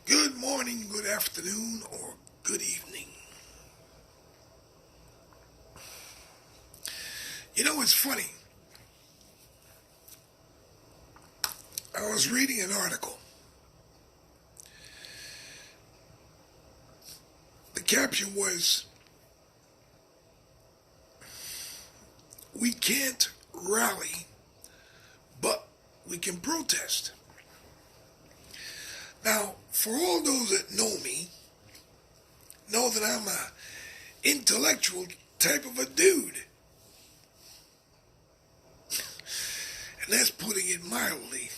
Good morning, good afternoon, or good evening. You know, it's funny. I was reading an article. The caption was, "We can't rally, but we can protest." Now, for all those that know me, know that I'm a intellectual type of a dude. And that's putting it mildly.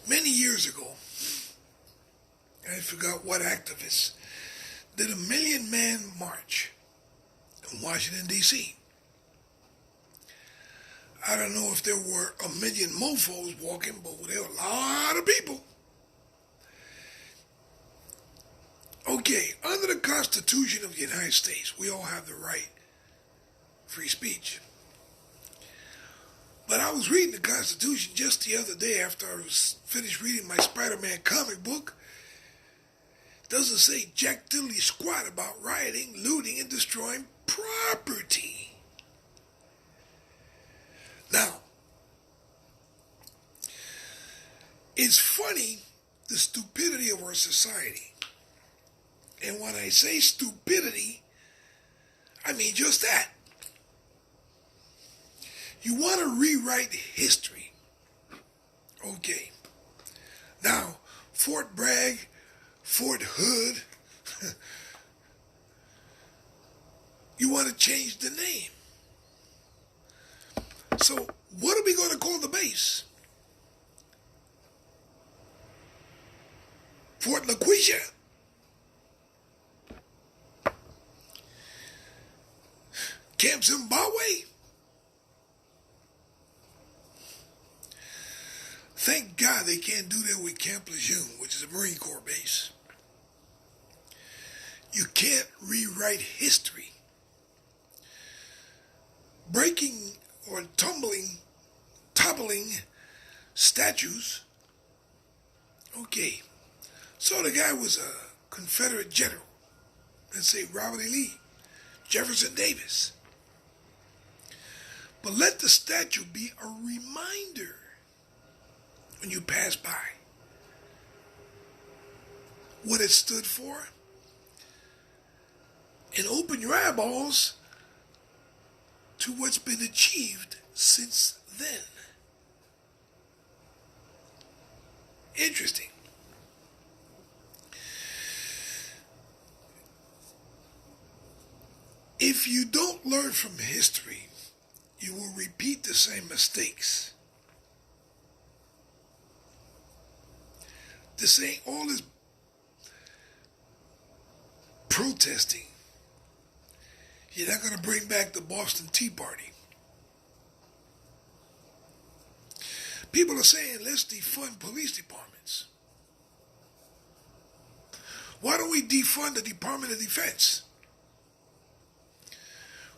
Many years ago, I forgot what activists did a million-man march in Washington, D.C. I don't know if there were a million mofos walking, but there were a lot of people. Okay, under the Constitution of the United States, we all have the right free speech. But I was reading the Constitution just the other day after I was finished reading my Spider-Man comic book. It doesn't say jack diddly squat about rioting, looting, and destroying property. Now, it's funny the stupidity of our society. And when I say stupidity, I mean just that. You want to rewrite history. Okay. Now, Fort Bragg, Fort Hood, you want to change the name. So, what are we going to call the base? Fort LaQuisha? Camp Zimbabwe? Thank God they can't do that with Camp Lejeune, which is a Marine Corps base. You can't rewrite history. Breaking or toppling statues. Okay, so the guy was a Confederate general. Let's say Robert E. Lee, Jefferson Davis. But let the statue be a reminder when you pass by what it stood for, and open your eyeballs to what's been achieved since then. Interesting. If you don't learn from history, you will repeat the same mistakes. This ain't all this protesting. You're not going to bring back the Boston Tea Party. People are saying, let's defund police departments. Why don't we defund the Department of Defense?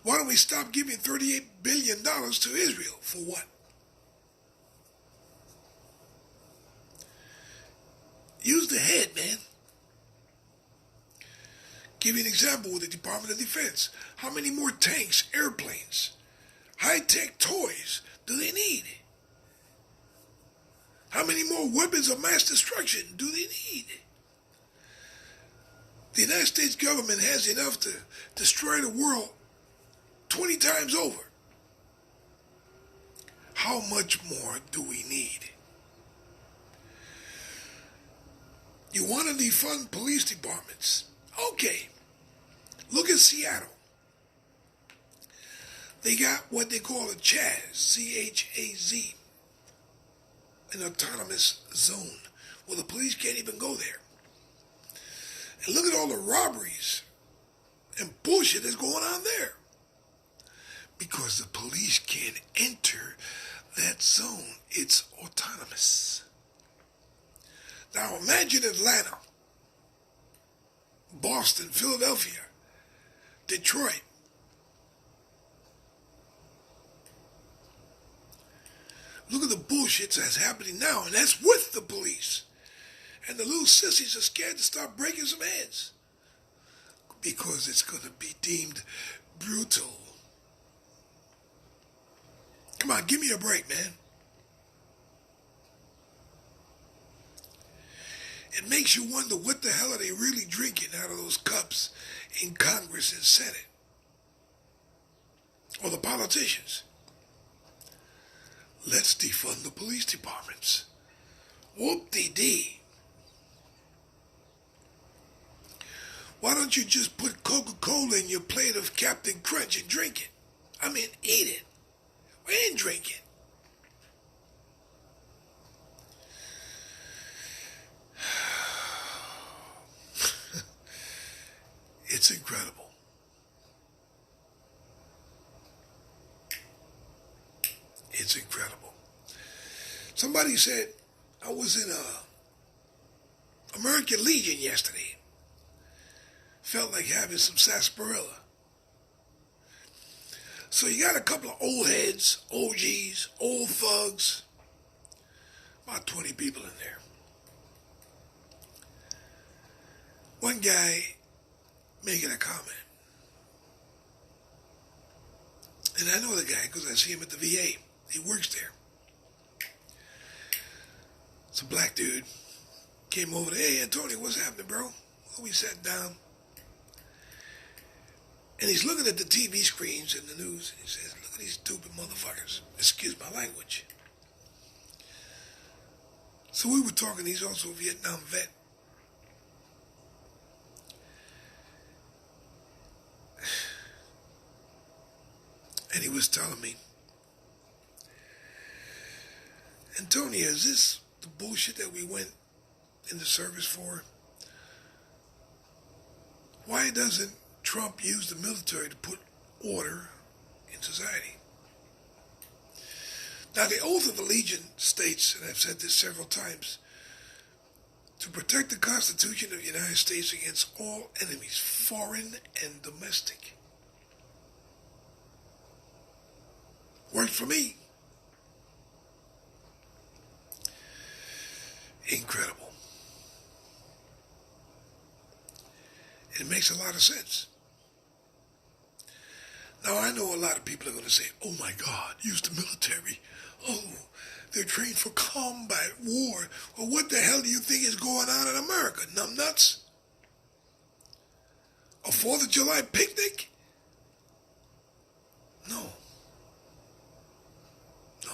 Why don't we stop giving $38 billion to Israel? For what? Use the head, man. Give you an example with the Department of Defense. How many more tanks, airplanes, high-tech toys do they need? How many more weapons of mass destruction do they need? The United States government has enough to destroy the world 20 times over. How much more do we need? You want to defund police departments? Okay. Look at Seattle. They got what they call a CHAZ, C-H-A-Z, an autonomous zone, where the police can't even go there. And look at all the robberies and bullshit that's going on there. Because the police can't enter that zone. It's autonomous. Now imagine Atlanta, Boston, Philadelphia, Detroit. Look at the bullshit bullshit that's happening now, and that's with the police. And the little sissies are scared to start breaking some heads because it's going to be deemed brutal. Come on, give me a break, man. It makes you wonder what the hell are they really drinking out of those cups in Congress and Senate? Or the politicians. Let's defund the police departments. Whoop-de-dee. Why don't you just put Coca-Cola in your plate of Captain Crunch and drink it? I mean, eat it. And drink it. It's incredible. It's incredible. Somebody said I was in American Legion yesterday. Felt like having some sarsaparilla. So you got a couple of old heads, OGs, old thugs. About 20 people in there. One guy making a comment. And I know the guy because I see him at the VA. He works there. It's a black dude. Came over to, hey, Antonio, what's happening, bro? Well, we sat down. And he's looking at the TV screens and the news. And he says, look at these stupid motherfuckers. Excuse my language. So we were talking. He's also a Vietnam vet. And he was telling me, Antonio, is this the bullshit that we went in the service for? Why doesn't Trump use the military to put order in society? Now, the Oath of Allegiance states, and I've said this several times, to protect the Constitution of the United States against all enemies, foreign and domestic. Worked for me. Incredible. It makes a lot of sense. Now, I know a lot of people are going to say, oh my God, use the military. Oh, they're trained for combat, war. Well, what the hell do you think is going on in America? Numbnuts? A 4th of July picnic? No. No.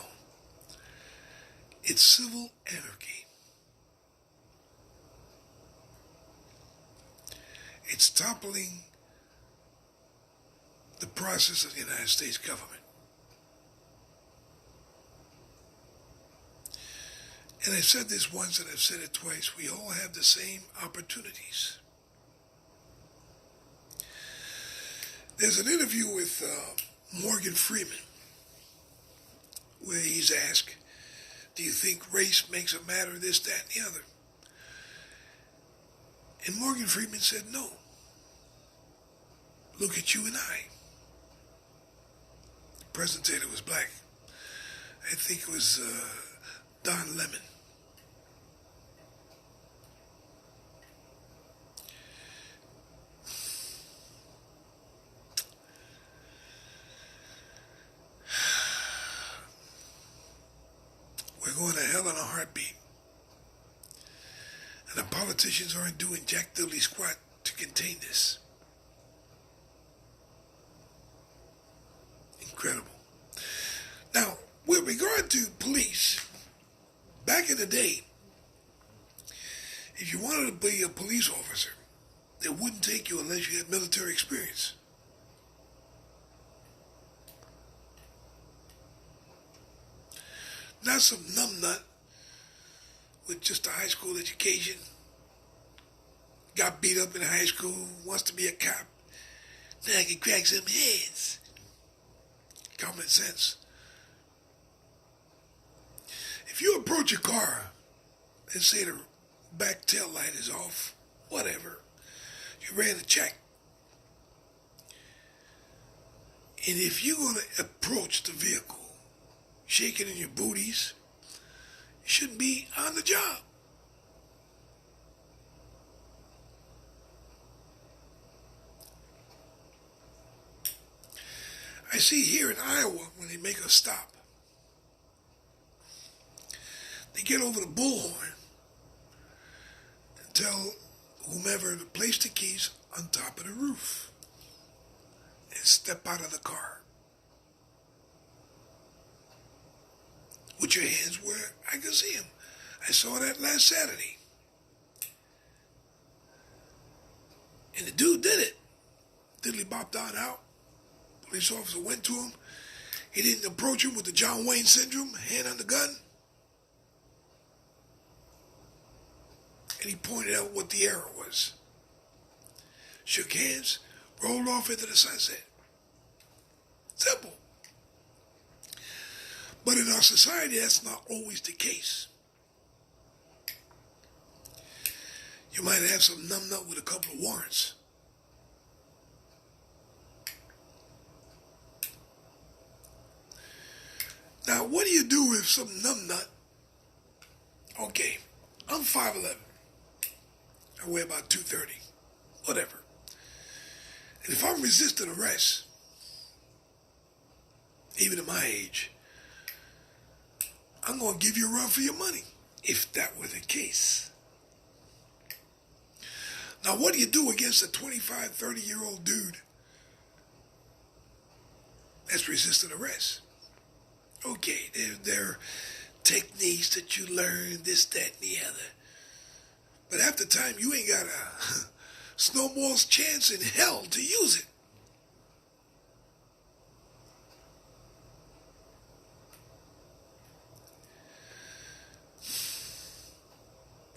It's civil anarchy. It's toppling the process of the United States government. And I've said this once and I've said it twice. We all have the same opportunities. There's an interview with Morgan Freeman where he's asked, do you think race makes a matter, this, that, and the other? And Morgan Freeman said, no. Look at you and I. The presentator was black. I think it was Don Lemon. We're going to hell in a heartbeat. And the politicians aren't doing jack diddly squat to contain this. Incredible. Now, with regard to police, back in the day, if you wanted to be a police officer, they wouldn't take you unless you had military experience. Not some numbnut with just a high school education, got beat up in high school, wants to be a cop. Now I can crack some heads. Common sense. If you approach a car and say the back tail light is off, whatever, you ran a check. And if you're going to approach the vehicle, shaking in your booties, shouldn't be on the job. I see here in Iowa when they make a stop, they get over the bullhorn and tell whomever to place the keys on top of the roof and step out of the car with your hands where I can see them. I saw that last Saturday. And the dude did it. Diddly bopped on out. Police officer went to him. He didn't approach him with the John Wayne syndrome, hand on the gun. And he pointed out what the error was. Shook hands, rolled off into the sunset. Simple. But in our society, that's not always the case. You might have some numbnut with a couple of warrants. Now, what do you do if some numbnut, okay, I'm 5'11", I weigh about 230, whatever. And if I'm resisting arrest, even at my age, I'm going to give you a run for your money, if that were the case. Now, what do you do against a 25, 30-year-old dude that's resisting arrest? Okay, there are techniques that you learn, this, that, and the other. But half the time, you ain't got a snowball's chance in hell to use it.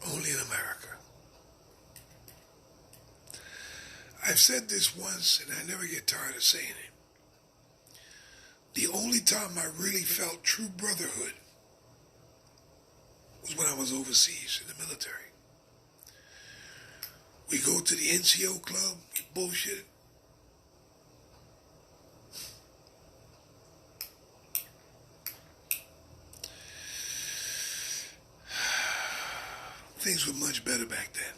Only in America. I've said this once, and I never get tired of saying it. The only time I really felt true brotherhood was when I was overseas in the military. We go to the NCO club, we bullshit. Things were much better back then.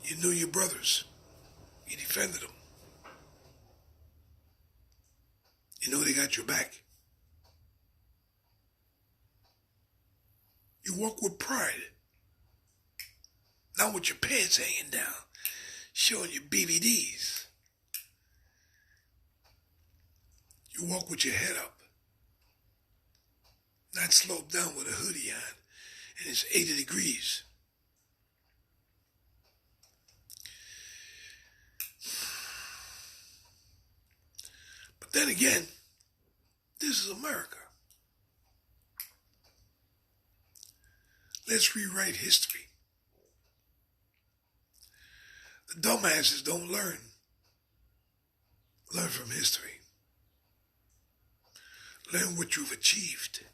You knew your brothers. You defended them. You know they got your back. You walk with pride. Not with your pants hanging down, showing your BVDs. You walk with your head up. Not sloped down with a hoodie on, and it's 80 degrees. But then again, this is America. Let's rewrite history. The dumbasses don't learn. Learn from history. Learn what you've achieved.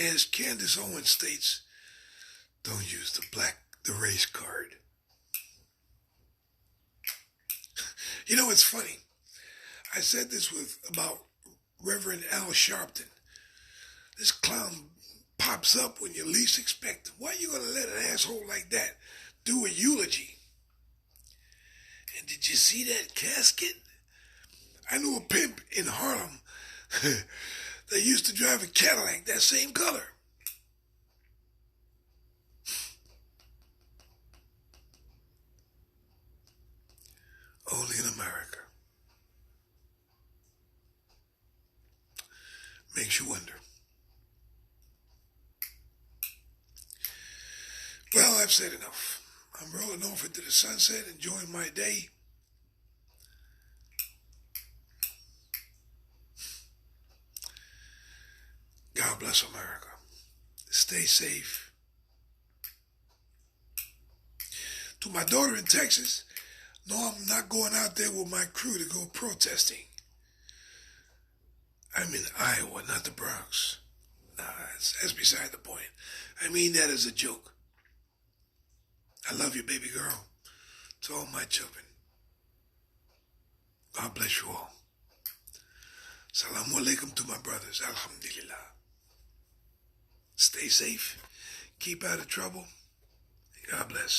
As Candace Owens states, don't use the race card. You know, it's funny. I said this about Reverend Al Sharpton. This clown pops up when you least expect him. Why are you going to let an asshole like that do a eulogy? And did you see that casket? I knew a pimp in Harlem that used to drive a Cadillac, that same color. Only in America. Makes you wonder. Well, I've said enough. I'm rolling off into the sunset, enjoying my day. God bless America. Stay safe. To my daughter in Texas, no, I'm not going out there with my crew to go protesting. I'm in Iowa, not the Bronx. Nah, that's beside the point. I mean that as a joke. I love you, baby girl. To all my children. God bless you all. Salamu alaikum to my brothers. Alhamdulillah. Stay safe. Keep out of trouble. God bless.